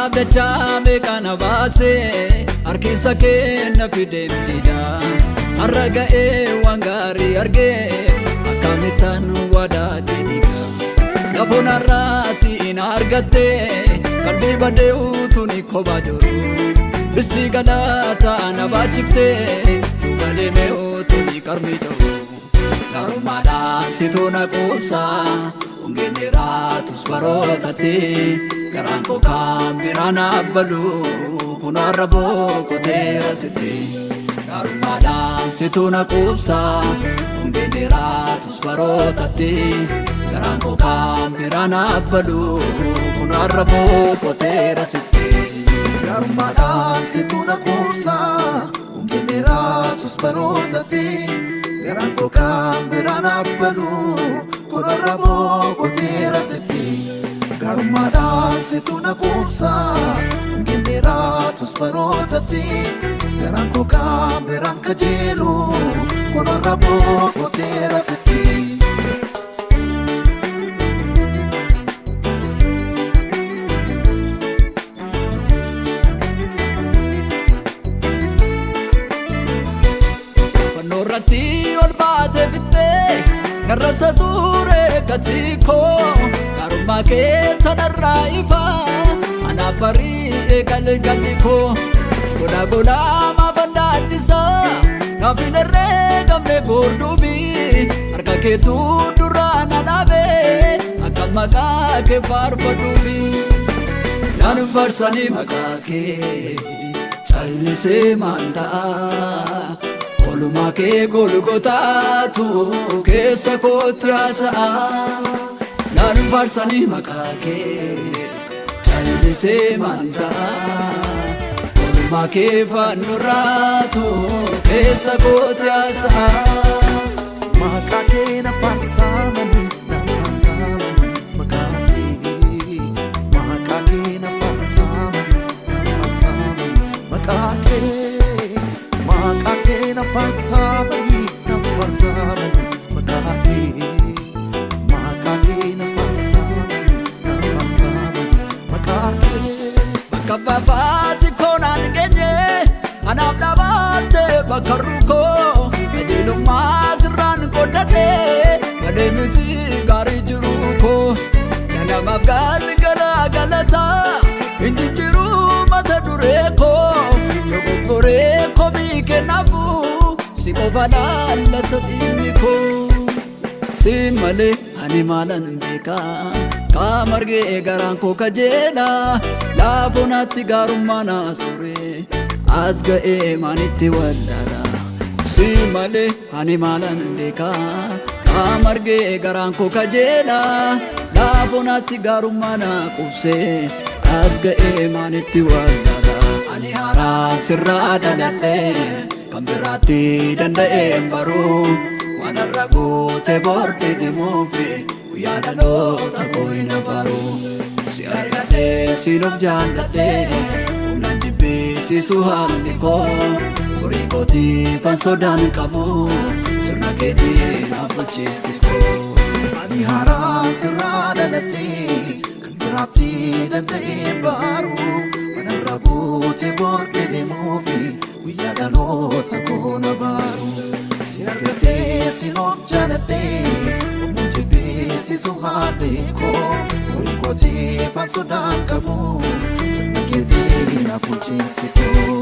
abdacha meeqana baase harkisa kenna fidemdida arraga'e waan gaarii argee akkamitan wadaa jedhiga lafona irratti ina argatte qalbii badee utuni koba jiru bisi galata na baachifte dugalee utuni qarmi jiru garumaadhaan situ na quubsa ungeeniratus barootatti garaan koo kan biraan abbalu kun har'a boqoteera sitti garumaadhaan situ na quubsa ungeeniratus barootatti garaan koo kan biraan abbalu kun har'a boqoteera sitti garumaadhaan situ na quubsa ungeeniratus barootatti garaan koo kan biraan abbalu kun har'a boqoteera sitti garumaadhaan situ na quubsa ungeeniratus barootatti garaan koo kan biraan kajeelu kun har'a boqoteera sitti Fannoorratti ol baate fittee narrasa ture katiko garummaa kee tanarraa ifa anaaf barii galgaliko gola gola maafanda addisa naaf hin herreegamne gorduubi harka keetu duraa na dhaabe akka maqaa kee faarfadhuufi naan faarsanii maqaa kee callisee maan ta'a oluma kee golgotaatu keessa kootti haasa'a naan faarsanii maqaa kee callisee maan ta'a oluma kee fannoorraatu keessa kootti haasa'a maqaa kee na faarsamanii maqaa kee na faarsamanii maqaa kee na faarsamanii maqaa kee na faarsamanii maqaa kee bakka baafaatti koonaan geenye anaaf dhaabatte bakka rukoo qajeelummaa sirraan qoodadhe malee miti gaarii jiru koo namaaf galgala galata hin jijjiiru mata duree koo dogoggoree kobii kennaafu si qofa laallata dhimmi koo si malee ani maalan beekaa kaamargee garaan koo kajeela laafonaatti gaarummaa naasure as ga'ee maanitti wallaala si malee ani maalan beekaa kaamargee garaan koo kajeela laafonaatti gaarummaa naa qubsee as ga'ee maanitti wallaala ani haaraa sirraa dhaladhe kan biraatti danda'een baruu waan irra guute boordi dimuufi guyyaa dhaloota koo hin baruu si argadhee sinuuf jaalladhee humnaan jibbisiisu haalli koo horii kootiifan sodaan qabu sirna keetiin abulcheessi koo ani haaraa sirraa dhaladhee kan biraatti danda'een baruu waan irra guute boordi dimuufi guyyaa dhaloota koo hin baruu si argadhee sinuuf jaalladhee humnaan jibbisiisu haalli koo horii kootiifan sodaan qabu sirna keetiin abulcheessi koo